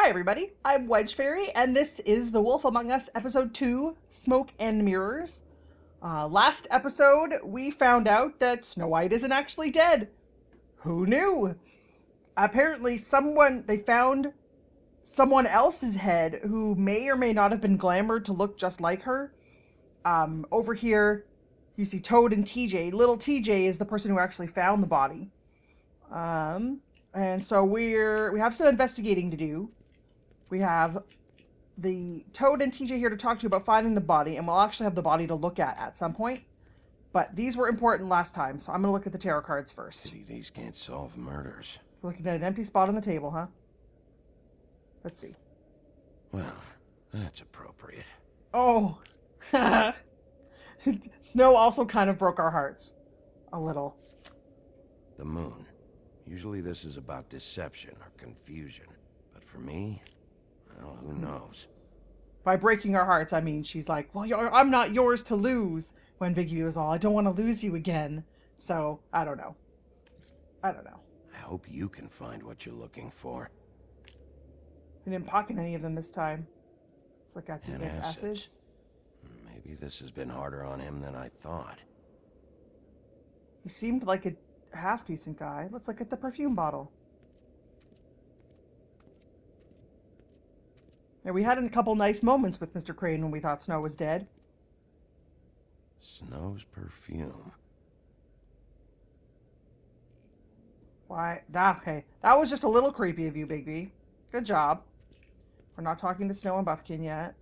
Hi everybody, I'm Wedge Fairy, and this is The Wolf Among Us, Episode 2, Smoke and Mirrors. Last episode, we found out that Snow White isn't actually dead. Who knew? Apparently they found someone else's head who may or may not have been glamored to look just like her. Over here, you see Toad and TJ. Little TJ is the person who actually found the body. And so we have some investigating to do. We have the Toad and TJ here to talk to you about finding the body, and we'll actually have the body to look at some point. But these were important last time, so I'm going to look at the tarot cards first. Pity these can't solve murders. Looking at an empty spot on the table, huh? Let's see. Well, that's appropriate. Oh! Snow also kind of broke our hearts. A little. The moon. Usually this is about deception or confusion. But for me, well, who knows? By breaking our hearts, I mean she's like, well, I'm not yours to lose. When Bigby was all, I don't want to lose you again. So, I don't know. I hope you can find what you're looking for. We didn't pocket any of them this time. Let's look at the acids. Maybe this has been harder on him than I thought. He seemed like a half-decent guy. Let's look at the perfume bottle. Yeah, we had a couple nice moments with Mr. Crane when we thought Snow was dead. Snow's perfume. Why? Okay. That was just a little creepy of you, Bigby. Good job. We're not talking to Snow and Buffkin yet.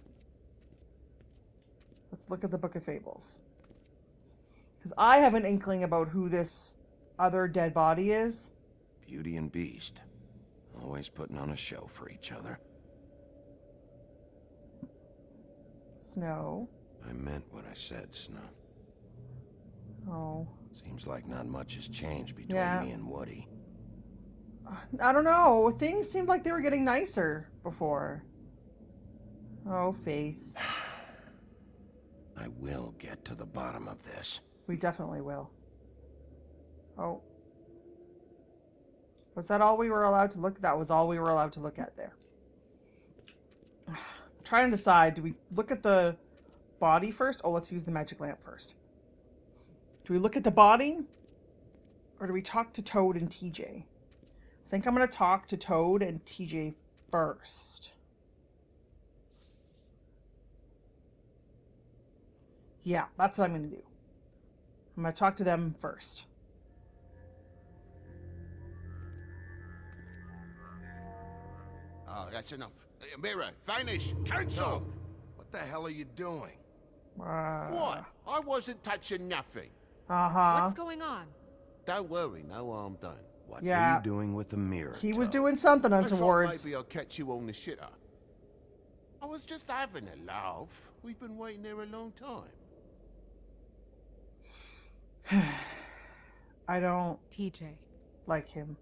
Let's look at the Book of Fables. Because I have an inkling about who this other dead body is. Beauty and Beast. Always putting on a show for each other. Snow. I meant what I said, Snow. Oh. Seems like not much has changed between me and Woody. I don't know. Things seemed like they were getting nicer before. Oh, Faith. I will get to the bottom of this. We definitely will. Oh. Was that all we were allowed to look? That was all we were allowed to look at there. I'm trying to decide, do we look at the body first? Oh, let's use the magic lamp first. Do we look at the body? Or do we talk to Toad and TJ? I think I'm going to talk to Toad and TJ first. Yeah, that's what I'm going to do. I'm going to talk to them first. Oh, that's enough. Mirror, vanish, cancel! What the hell are you doing? What? I wasn't touching nothing. Uh-huh. What's going on? Don't worry, no harm done. What were you doing with the mirror? He was Toad? doing something I thought untowards. maybe I'll catch you on the shitter. I was just having a laugh. We've been waiting there a long time. I don't TJ, like him.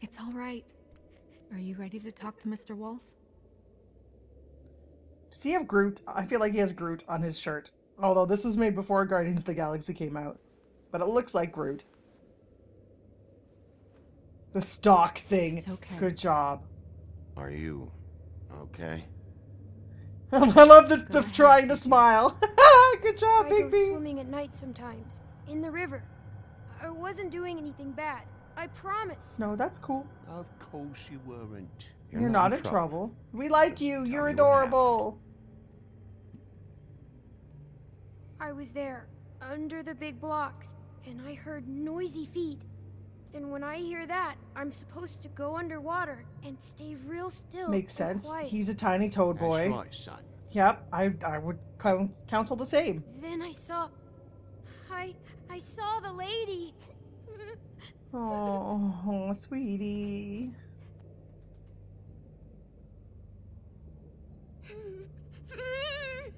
it's all right. Are you ready to talk to Mr. Wolf? Does he have Groot? I feel like he has Groot on his shirt. Although this was made before Guardians of the Galaxy came out. But it looks like Groot. The stock thing. It's okay. Good job. Are you okay? I love the Go ahead, trying to TJ. smile. Good job, I go Bigby. swimming at night sometimes, in the river. I wasn't doing anything bad. I promise. No, that's cool. Of course you weren't. You're not in trouble. We like you. Just You're tell me what adorable. I was there, under the big blocks, and I heard noisy feet. And when I hear that, I'm supposed to go underwater and stay real still. Makes and sense. quiet. He's a tiny toad boy. That's right, son. Yep, I would counsel the same. Then I saw the lady. Oh, sweetie.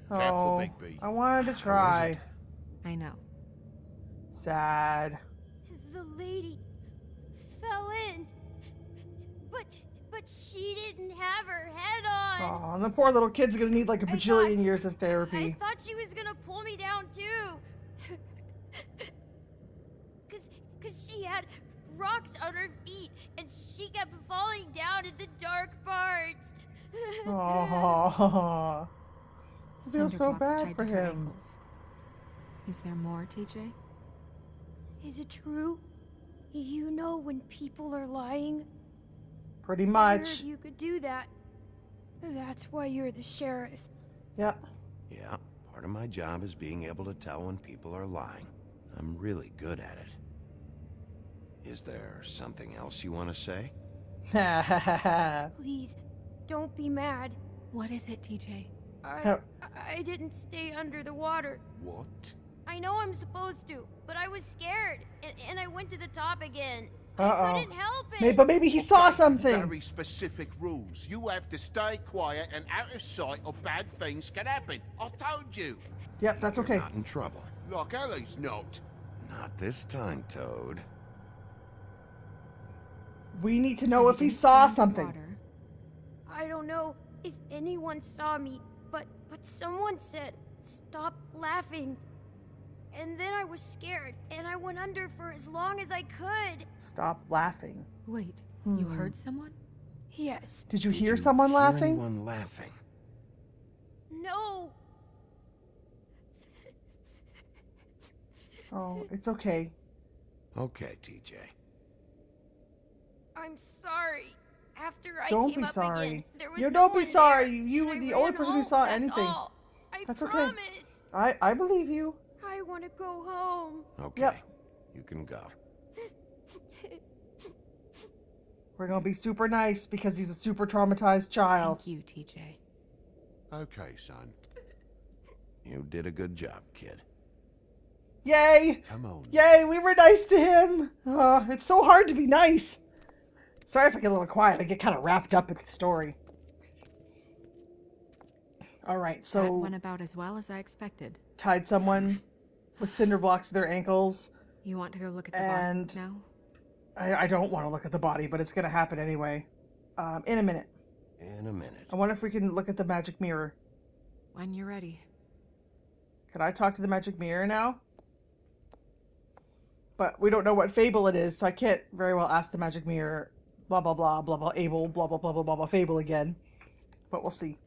Careful, Oh, Bigby. I wanted to was try. it? I know. Sad. The lady fell in. But she didn't have her head on. Oh, and the poor little kid's gonna need like a I bajillion thought- years of I therapy. thought she was gonna pull me down too. Cause she had rocks on her feet and she kept falling down in the dark parts. Oh, I feel so Cinderblocks bad tied for to her him. ankles. Is there more, TJ? Is it true? You know when people are lying? Pretty I much. heard you could do that. That's why you're the sheriff. Yep. Yeah, part of my job is being able to tell when people are lying. I'm really good at it. Is there something else you want to say? Please, don't be mad. What is it, TJ? I didn't stay under the water. What? I know I'm supposed to, but I was scared, and I went to the top again. I Uh-oh. couldn't help it. But maybe he saw something. Very specific rules. You have to stay quiet and out of sight or bad things can happen. I told you. Yep, that's okay. You're not in trouble. Like Ellie's not. Not this time, Toad. We need to So know you if he didn't saw stay something. underwater. I don't know if anyone saw me, but someone said, "Stop laughing." And then I was scared, and I went under for as long as I could. Stop laughing. Wait, you heard someone? Yes. Did you Did hear you someone hear laughing? anyone laughing? No. Oh, it's okay. Okay, TJ. I'm sorry. After I Don't came be up sorry. again, there was You no don't be one sorry. there, You and were I the only ran person who home, saw that's anything. all. I That's okay. promise. I believe you. I want to go home. Okay. Yep. You can go. We're gonna be super nice because he's a super traumatized child. Thank you, TJ. Okay, son. You did a good job, kid. Yay! Come on. Yay! We were nice to him. It's so hard to be nice. Sorry if I get a little quiet. I get kind of wrapped up in the story. All right, That so went about as well as I expected. tied someone with cinder blocks to their ankles. You want to go look at the And- body now? I don't want to look at the body, but it's gonna happen anyway. In a minute. In a minute. I wonder if we can look at the magic mirror. When you're ready. Could I talk to the magic mirror now? But we don't know what fable it is, so I can't very well ask the magic mirror blah blah blah blah blah able blah blah blah blah blah blah fable again. But we'll see.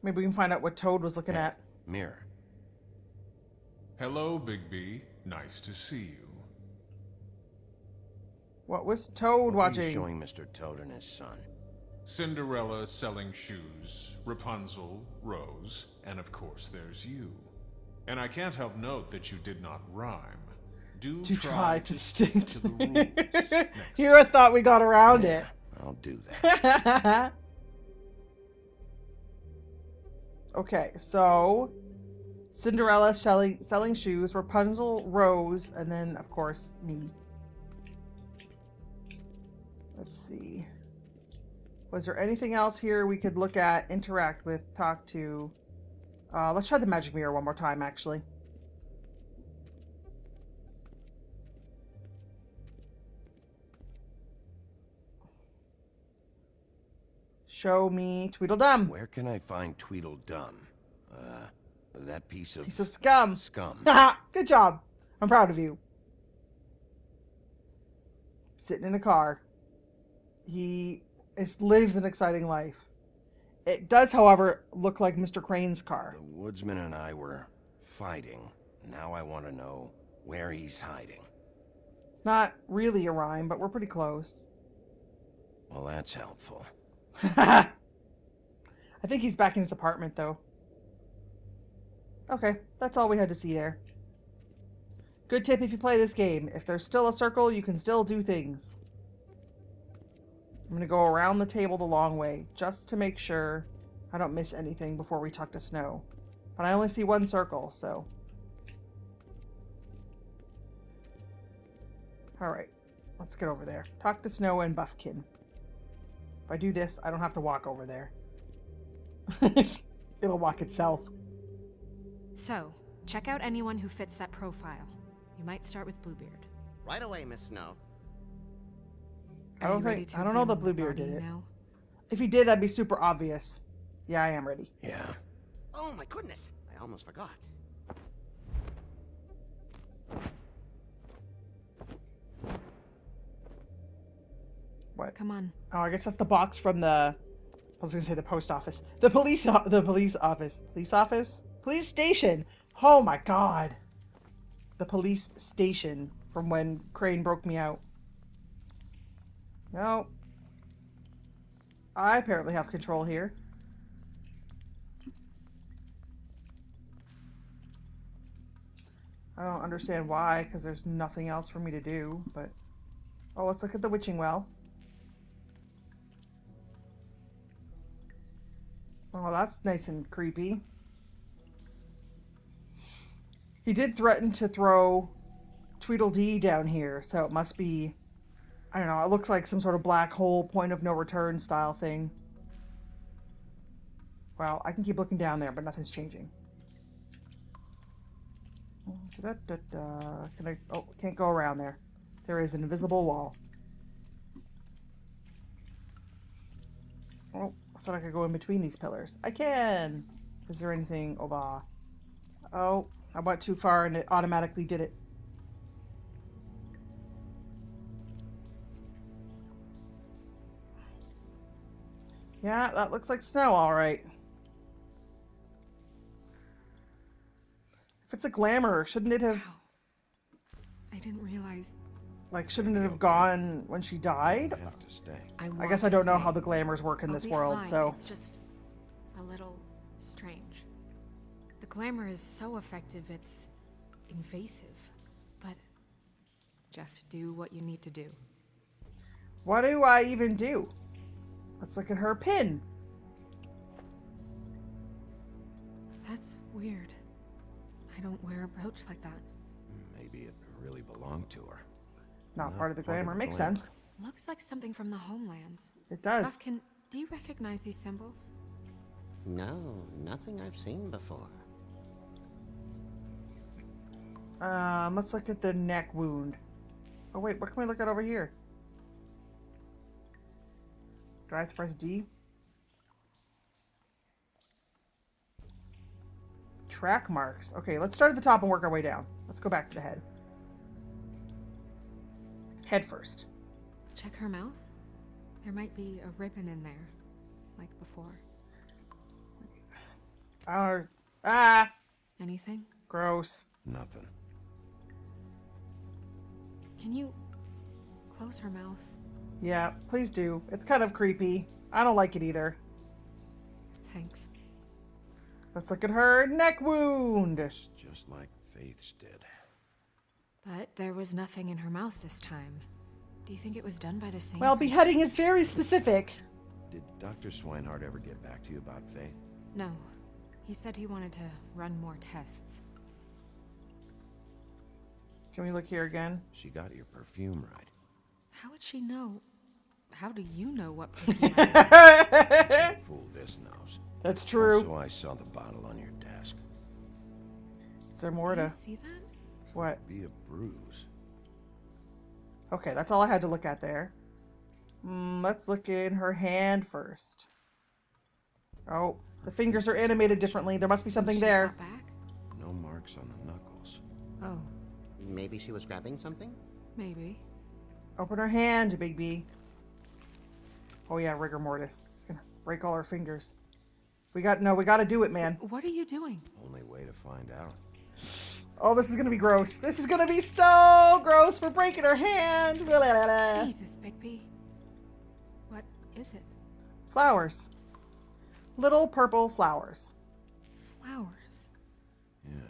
Maybe we can find out what Toad was looking at. Mirror. Hello, Bigby. Nice to see you. What was Toad What are you watching? showing Mr. Toad and his son? Cinderella selling shoes, Rapunzel, Rose, and of course there's you. And I can't help note that you did not rhyme. Do To try to stick to the rules. next You would thought we got around Yeah, I'll do that. it. Okay, so Cinderella selling shoes, Rapunzel, Rose, and then of course me. Let's see. Was there anything else here we could look at, interact with, talk to? Let's try the magic mirror one more time, actually. Show me Tweedledum. Where can I find Tweedledum? That piece of Scum. scum. Haha, good job. I'm proud of you. Sitting in a car. He lives an exciting life. It does, however, look like Mr. Crane's car. The woodsman and I were fighting. Now I want to know where he's hiding. It's not really a rhyme, but we're pretty close. Well, that's helpful. I think he's back in his apartment, though. Okay, that's all we had to see there. Good tip if you play this game. If there's still a circle, you can still do things. I'm going to go around the table the long way, just to make sure I don't miss anything before we talk to Snow. But I only see one circle, so... Alright, let's get over there. Talk to Snow and Buffkin. If I do this, I don't have to walk over there. It'll walk itself. So, check out anyone who fits that profile. You might start with Bluebeard. Right away, Miss Snow. I Are don't you ready think- to I don't know that examine the Bluebeard body did it. now? If he did, that'd be super obvious. Yeah, I am ready. Yeah. Oh my goodness, I almost forgot. What? Come on. Oh, I guess that's the box from the... I was gonna say the post office. The police office. Police office? Police station! Oh my god! The police station from when Crane broke me out. No. I apparently have control here. I don't understand why, because there's nothing else for me to do, but... Oh, let's look at the witching well. Oh, that's nice and creepy. He did threaten to throw Tweedledee down here, so it must be... I don't know, it looks like some sort of black hole, point of no return style thing. Well, I can keep looking down there, but nothing's changing. Can I... Oh, can't go around there. There is an invisible wall. Oh, I thought I could go in between these pillars. I can! Is there anything... Oh, I went too far and it automatically did it. Yeah, that looks like snow, alright. If it's a glamour, shouldn't it have... Wow. I didn't realize. Like, shouldn't it have gone when she died? You have to stay. I guess I don't know how the glamours work in I'll this be world, fine. so... It's just a little strange. The glamour is so effective, it's invasive. But just do what you need to do. What do I even do? Let's look at her pin. That's weird. I don't wear a brooch like that. Maybe it really belonged to her. Not part of the glamour. Makes glamour. sense. Looks like something from the homelands. It does. Buffkin, do you recognize these symbols? No, nothing I've seen before. Let's look at the neck wound. Oh wait, what can we look at over here? Do I have to press D? Track marks. Okay, let's start at the top and work our way down. Let's go back to the head. Head first. Check her mouth. There might be a ribbon in there, like before. Anything? Gross. Nothing. Can you close her mouth? Yeah, please do. It's kind of creepy. I don't like it either. Thanks. Let's look at her neck wound. It's just like Faith's did. But there was nothing in her mouth this time. Do you think it was done by the same Well, person? beheading is very specific. Did Dr. Swinehart ever get back to you about Faith? No. He said he wanted to run more tests. Can we look here again? She got your perfume right. How would she know? How do you know what perfume I Fool this knows. That's true. Also, I saw the bottle on your desk. Is there more Do you to... see that? What? Be a bruise. Okay, that's all I had to look at there. Let's look in her hand first. Oh, the fingers are animated differently. There must be something She there. fought back? No marks on the knuckles. Oh, Maybe she was grabbing something? maybe. Open her hand, Bigby. Oh yeah, rigor mortis. It's gonna break all her fingers. We gotta do it, man. What are you doing? Only way to find out. Oh, this is gonna be gross. This is gonna be so gross. We're breaking her hand. Jesus, Bigby. What is it? Flowers. Little purple flowers. Flowers. Yeah.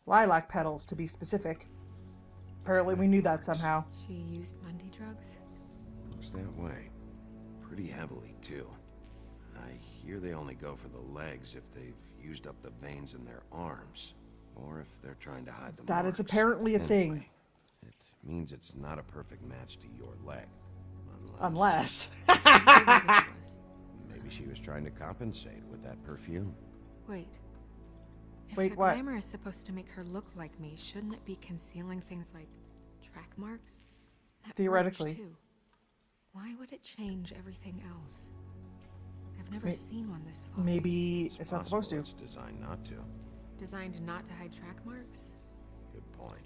Lilac petals, to be specific. Apparently we knew that somehow. She used Mundy drugs? Looks that way. Pretty heavily, too. I hear they only go for the legs if they've used up the veins in their arms. Or if they're trying to hide the That is marks. apparently a thing. Anyway, it means it's not a perfect match to your leg. Unless. Ridiculous. Maybe she was trying to compensate with that perfume. Wait. If Wait, the what? glamour is supposed to make her look like me, shouldn't it be concealing things like track marks? That Theoretically. brooch, too. Why would it change everything else? I've never May- seen one this long. Maybe it's not supposed to. It's designed not to. Designed not to hide track marks? Good point.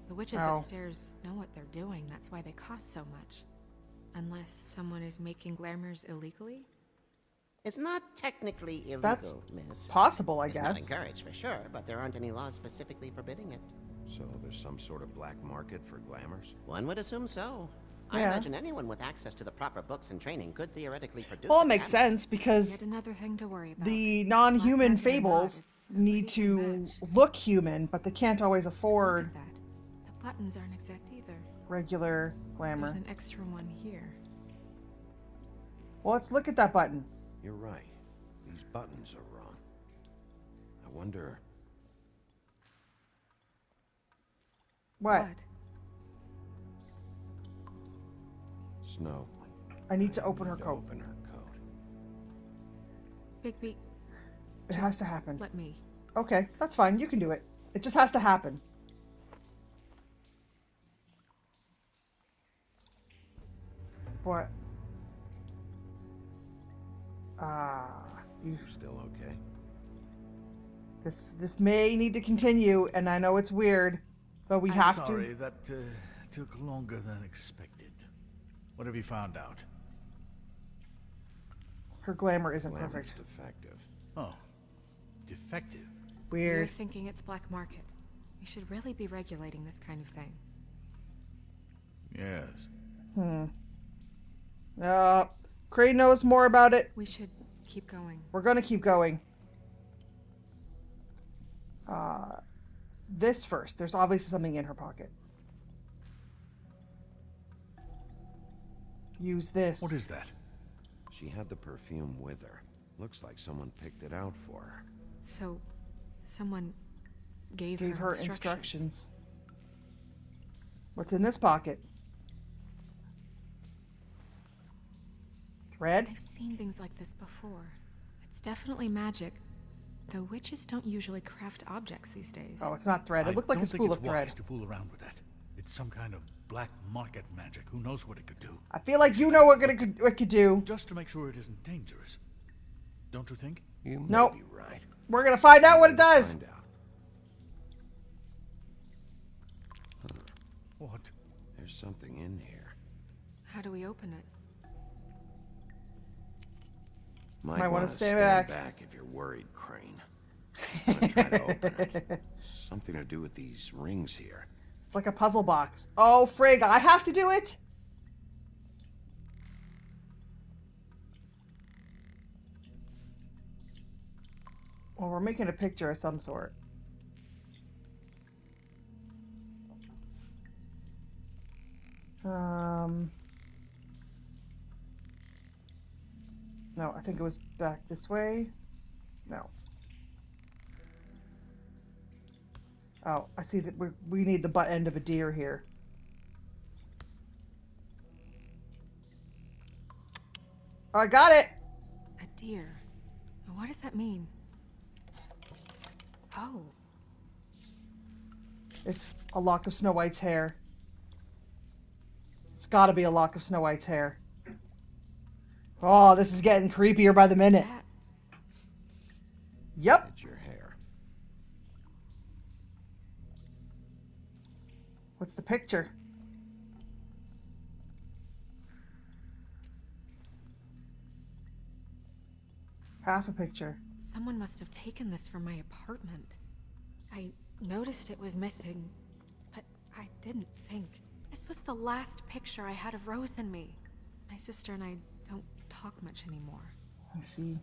The witches Oh. upstairs know what they're doing. That's why they cost so much. Unless someone is making glamours illegally? It's not technically illegal, That's miss. possible, I It's not guess. encouraged for sure, but there aren't any laws specifically forbidding it. So there's some sort of black market for glamours? One would assume so. I Yeah. imagine anyone with access to the proper books and training could theoretically produce. Well, a it makes glamour. sense because Yet another thing to worry about. the non-human Black market or not, fables it's a need pretty to good match. look human, but they can't always Look afford at that. The buttons aren't exact either. regular glamour. There's an extra one here. Well, let's look at that button. You're right. These buttons are wrong. I wonder... What? Snow. I need to open her Need to coat. Open her coat. Bigby, It has to happen. let me. Okay, that's fine. You can do it. It just has to happen. What? You. You still okay? This may need to continue, and I know it's weird, but we have Sorry, to. that took longer than expected. What have you found out? Her glamour isn't Glamour's perfect. defective. Oh, defective. We're Weird. thinking it's black market. We should really be regulating this kind of thing. Yes. Crane knows more about it. We should keep going. We're gonna keep going. This first. There's obviously something in her pocket. Use this. What is that? She had the perfume with her. Looks like someone picked it out for her. So, someone gave Gave her her instructions. What's in this pocket? Thread? I've seen things like this before. It's definitely magic. Though witches don't usually craft objects these days. Oh, it's not thread. It I looked like don't a think spool it's of thread. wise to fool around with that. It's some kind of black market magic. Who knows what it could do? I feel like you know what it could do. Just to make sure it isn't dangerous. Don't you think? You may Nope. be right. We're gonna find out what it We'll does. find out. What? There's something in here. How do we open it? Might wanna wanna stay stand back. if you're worried, Crane. I'm gonna try to open it. Something to do with these rings here. It's like a puzzle box. Oh, frig, I have to do it? Well, we're making a picture of some sort. No, I think it was back this way. No. Oh, I see that we need the butt end of a deer here. Oh, I got it! A deer. What does that mean? Oh, It's a lock of Snow White's hair. It's gotta be a lock of Snow White's hair. Oh, this is getting creepier by the minute. that. Yep. It's your hair. What's the picture? Half a picture. Someone must have taken this from my apartment. I noticed it was missing, but I didn't think. This was the last picture I had of Rose and me. My sister and I don't talk much anymore. I see.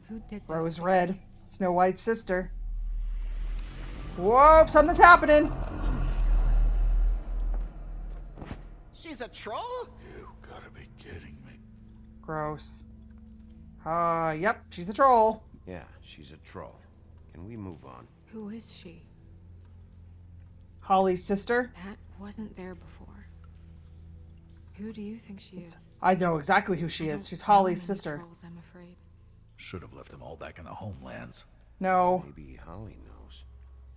Who did this? Rose Red, Snow White's sister. Whoa, something's happening. She's a troll? You gotta be kidding me. Gross. Yep, she's a troll. Yeah, she's a troll. Can we move on? Who is she? Holly's sister. That wasn't there before. Who do you think she is? I know exactly who she I is. don't She's know Holly's any sister. trolls, I'm afraid. Should have left them all back in the homelands. No. Maybe Holly knows.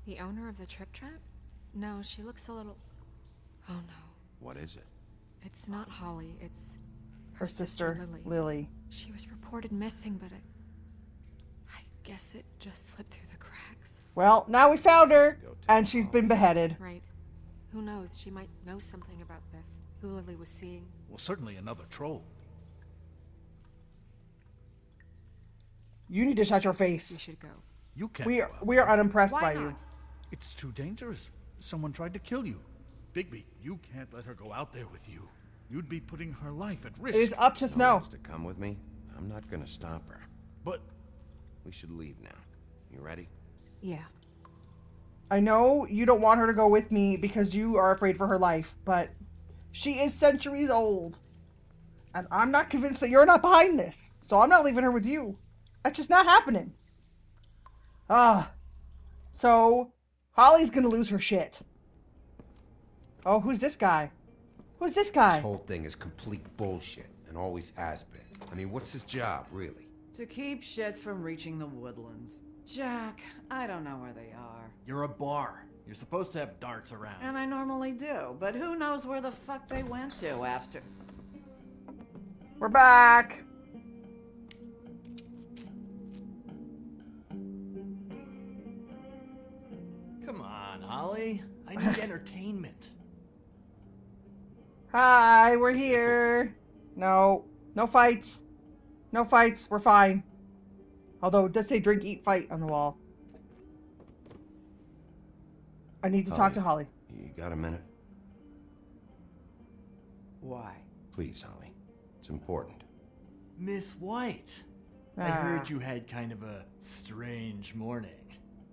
The owner of the Trip Trap? No, she looks a little... Oh no. What is it? It's not Holly, it's... Her sister, Lily. Lily. She was reported missing, but I guess it just slipped through the cracks. Well, now we found her, Go take and a she's walk. been beheaded. Right. Who knows, she might know something about this. Who Lily was seeing. Well, certainly another troll. You need to shut your We face. should go. You can't We go are, out we are there. unimpressed Why by not? you. It's too dangerous. Someone tried to kill you. Bigby, you can't let her go out there with you. You'd be putting her life at risk. It is up to She Snow. wants to come with me. I'm not gonna stop her. But We should leave now. You ready? Yeah. I know you don't want her to go with me because you are afraid for her life, but she is centuries old. And I'm not convinced that you're not behind this. So I'm not leaving her with you. That's just not happening. So Holly's gonna lose her shit. Oh, who's this guy? Who's this guy? This whole thing is complete bullshit, and always has been. I mean, what's his job, really? To keep shit from reaching the woodlands. Jack, I don't know where they are. You're a bar. You're supposed to have darts around. And I normally do, but who knows where the fuck they went to after. We're back. Come on, Holly. I need entertainment. Hi, we're here. No fights. No fights. We're fine. Although it does say drink, eat, fight on the wall. I need to talk to Holly. You got a minute? Why? Please, Holly. It's important. Miss White. I heard you had kind of a strange morning.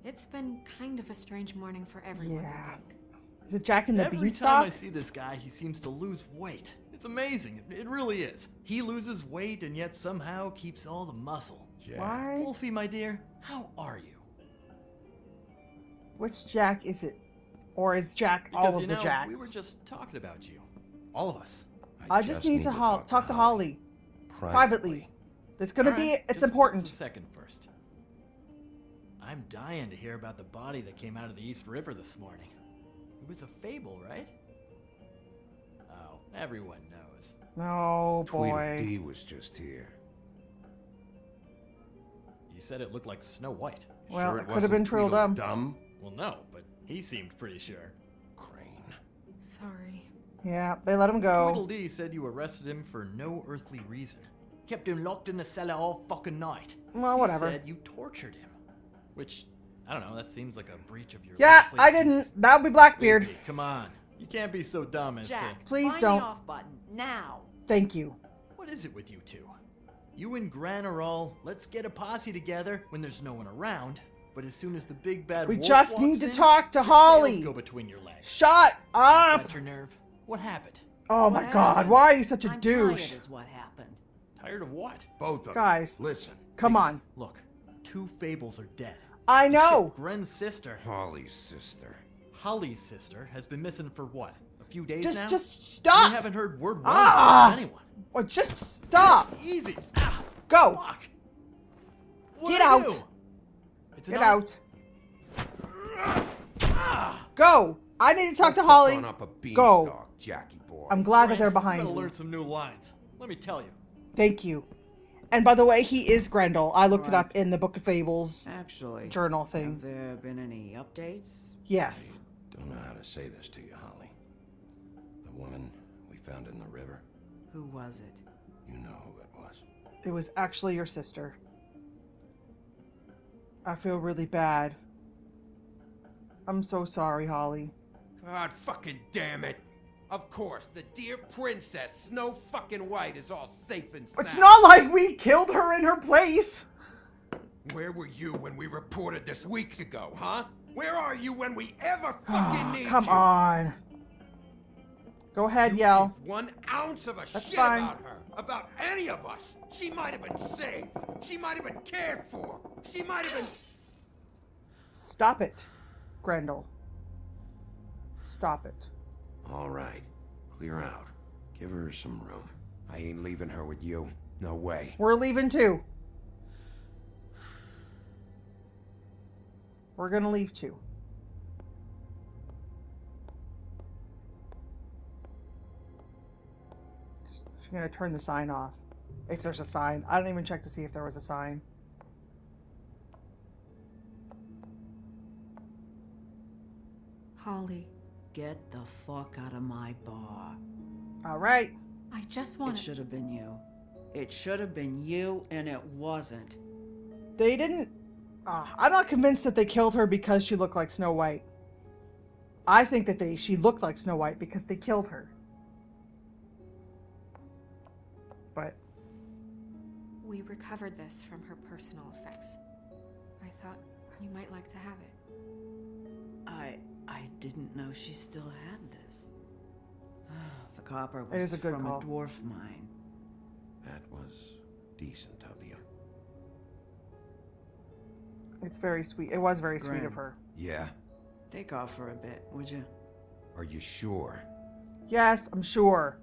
It's been kind of a strange morning for everyone, Yeah. I think. Is it Jack and the Every time Beanstalk? I see this guy, he seems to lose weight. It's amazing. It really is. He loses weight and yet somehow keeps all the muscle. Jack. Why? Wolfie, my dear, how are you? Which Jack is it? Or is Jack all Because, of you the know, Jacks? we were just talking about you. All of us. I just need to talk to Holly. Privately. It's gonna All be, right, it's just important. a second first. I'm dying to hear about the body that came out of the East River this morning. It was a fable, right? Oh, everyone knows. No, boy. Tweedledee was just here. You said it looked like Snow White. Well, Sure it could have wasn't been Tweedledum. Tweedledum? Well, no, but he seemed pretty sure. Crane. Sorry. Yeah, they let him go. Tweedledee said you arrested him for no earthly reason. Kept him locked in the cellar all fucking night. Well, whatever. He said you tortured him. Which, I don't know, that seems like a breach of your Yeah, legislative I didn't. duties. That would be Blackbeard. Bigby, come on. You can't be so dumb as Jack, to... Please find don't. the off button, now. Thank you. What is it with you two? You and Gran are all, let's get a posse together when there's no one around. But as soon as the big bad We wolf just walks need to in, talk to your Holly. tails go between your legs. Shut up! Got your nerve? What happened? Oh What my god, happened? why are you such a I'm douche? tired is what happened. Tired of what? Both of Guys. you. Listen. Come on. Look, two fables are dead. I know. Shit, Gren's sister, Holly's sister. Holly's sister, has been missing for what? A few days now? Just stop. We haven't heard word one Ah! from anyone. Or just stop. Easy. Ah, Go. fuck. What Get did I out. do? It's Get enough. out. Go. I need to talk to Holly. On up a Go. beanstalk, Jackie boy. I'm glad that Gren, they're you behind gotta you. learn some new lines. Let me tell you. Thank you. And by the way, he is Grendel. I looked it up in the Book of Fables Actually, journal thing. have there been any updates? Yes. Don't know how to say this to you, Holly. The woman we found in the river, Who was it? you know who it was. It was actually your sister. I feel really bad. I'm so sorry, Holly. God fucking damn it. Of course, the dear princess, Snow fucking White, is all safe and sound. It's not like we killed her in her place. Where were you when we reported this weeks ago, huh? Where are you when we ever fucking need Come you? on. Go ahead, You yell. give 1 ounce of a That's shit fine. about her, about any of us. She might have been saved. She might have been cared for. She might have been... Stop it, Grendel. Stop it. All right. Clear out. Give her some room. I ain't leaving her with you. No way. We're leaving too. We're gonna leave too. I'm gonna turn the sign off. If there's a sign. I didn't even check to see if there was a sign. Holly, Get the fuck out of my bar. All right. I just It want to... should have been you. It should have been you, and it wasn't. They didn't... I'm not convinced that they killed her because she looked like Snow White. I think that she looked like Snow White because they killed her. But... We recovered this from her personal effects. I thought you might like to have it. I didn't know she still had this. The copper It is was a good from call. a dwarf mine. That was decent of you. It's very sweet. It was very sweet Grim. of her. Yeah? Take off for a bit, would you? Are you sure? Yes, I'm sure.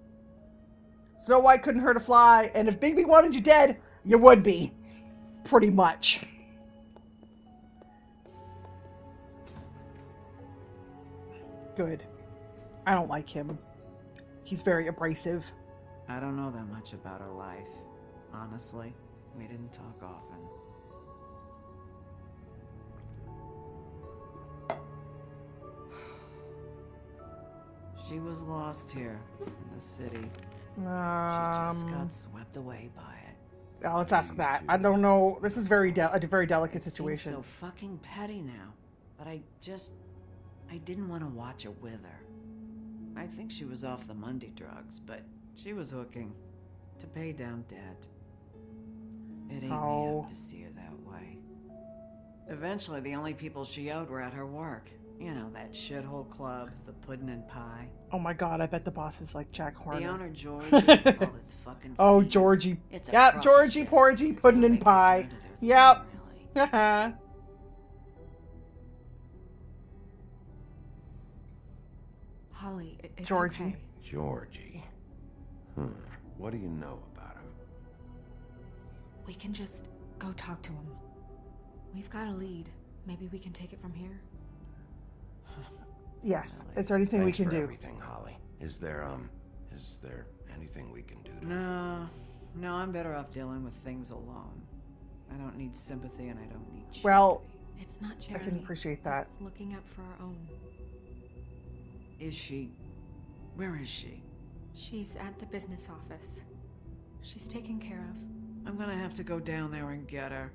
Snow White couldn't hurt a fly, and if Bigby wanted you dead, you would be. Pretty much. Good. I don't like him. He's very abrasive. I don't know that much about her life. Honestly, we didn't talk often. She was lost here in the city. She just got swept away by it. Let's ask that. I don't know. This is a very delicate situation. Seems so fucking petty now, but I didn't want to watch it with her. I think she was off the Monday drugs, but she was hooking to pay down debt. It ate me up to see her that way. Eventually, the only people she owed were at her work. You know, that shithole club, the Puddin' and Pie. Oh my god, I bet the boss is like Jack Horner. The owner, George, with all his fucking Oh, fees. Georgie. It's a Yep, crock of Georgie, shit. Porgy, It's Puddin' how and they get Pie. rid of their Yep. fee, really. Haha. Holly, it's Georgie. okay. Georgie. What do you know about him? We can just go talk to him. We've got a lead. Maybe we can take it from here. Yes. Is there anything we Thanks can for do? everything, Holly. Is there anything we can do to... No, I'm better off dealing with things alone. I don't need sympathy and I don't need charity. Well, It's not I charity. can appreciate that. It's looking out for our own. Is she... Where is she? She's at the business office. She's taken care of. I'm gonna have to go down there and get her.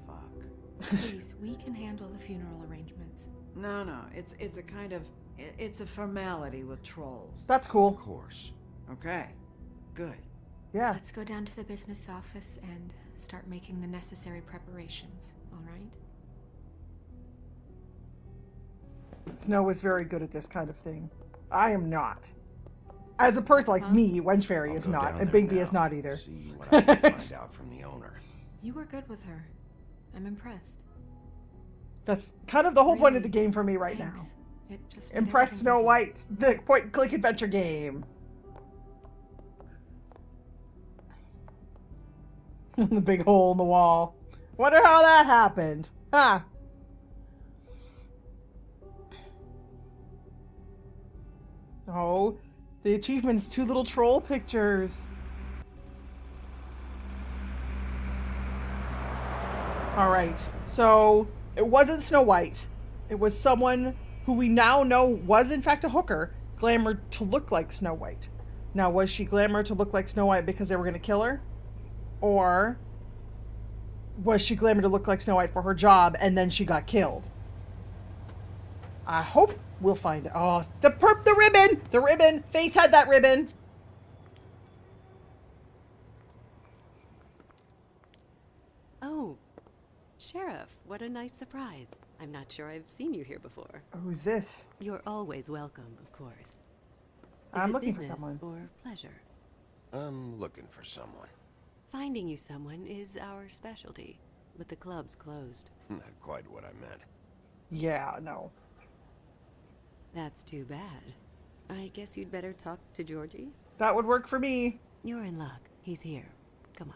Fuck. Please, we can handle the funeral arrangements. No, it's a kind of... It's a formality with trolls. That's cool. Of course. Okay, good. Yeah. Let's go down to the business office and start making the necessary preparations, all right? Snow is very good at this kind of thing. I am not. As a person like me, Wench Fairy I'll is go not, down and there Bigby is now, not either. See what I can find out from the owner. You were good with her. I'm impressed. That's kind of the whole point of the Really? game for me right Thanks. now. It just made Impress everything Snow easier. White, the point-and-click adventure game. The big hole in the wall. Wonder how that happened. Huh. Oh, the achievement is 2 little troll pictures. Alright, so it wasn't Snow White. It was someone who we now know was in fact a hooker, glamored to look like Snow White. Now, was she glamored to look like Snow White because they were going to kill her? Or was she glamored to look like Snow White for her job and then she got killed? I hope we'll find it. Oh, the ribbon! The ribbon! Faith had that ribbon! Oh, Sheriff, what a nice surprise. I'm not sure I've seen you here before. Who's this? You're always welcome, of course. I'm Is it looking for business someone. or pleasure? I'm looking for someone. Finding you someone is our specialty, but the club's closed. Not quite what I meant. Yeah, no. That's too bad. I guess you'd better talk to Georgie. That would work for me. You're in luck. He's here. Come on.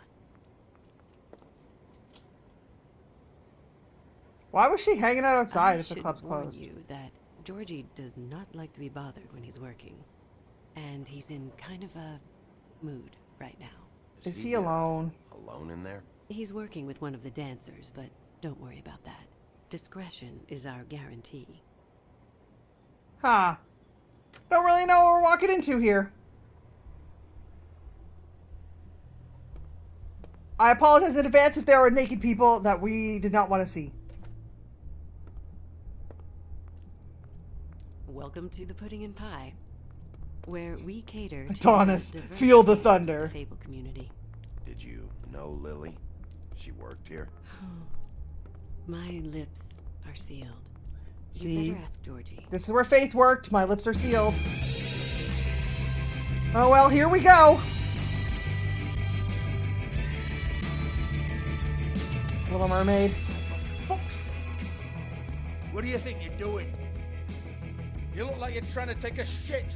Why was she hanging out outside I if the should club's warn closed? you that Georgie does not like to be bothered when he's working. And he's in kind of a mood right now. Is he alone? Alone in there? He's working with one of the dancers, but don't worry about that. Discretion is our guarantee. Huh. Don't really know what we're walking into here. I apologize in advance if there are naked people that we did not want to see. Welcome to the Pudding and Pie, where we cater to Adonis, the diverse feel the tastes of thunder. Fable community. Did you know Lily? She worked here? My lips are sealed. See? You better ask Georgie. This is where faith worked. My lips are sealed. Oh well, here we go. Little Mermaid. Fuck's sake! What do you think you're doing? You look like you're trying to take a shit.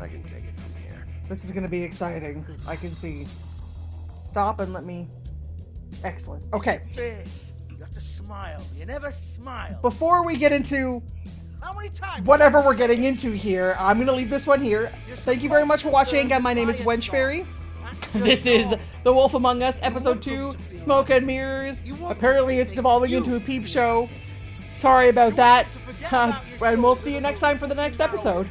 I can take it from here. This is going to be exciting. I can see. Stop and let me... Excellent. Okay. Face. You have to smile. You never smile. Before we get into How many times? whatever we're getting into here, I'm going to leave this one here. Thank you very much for watching. Again, my name is Wench Fairy. This is The Wolf Among Us, Episode 2, Smoke and Mirrors. Apparently it's devolving into a peep show. Sorry about that. And we'll see you next time for the next episode.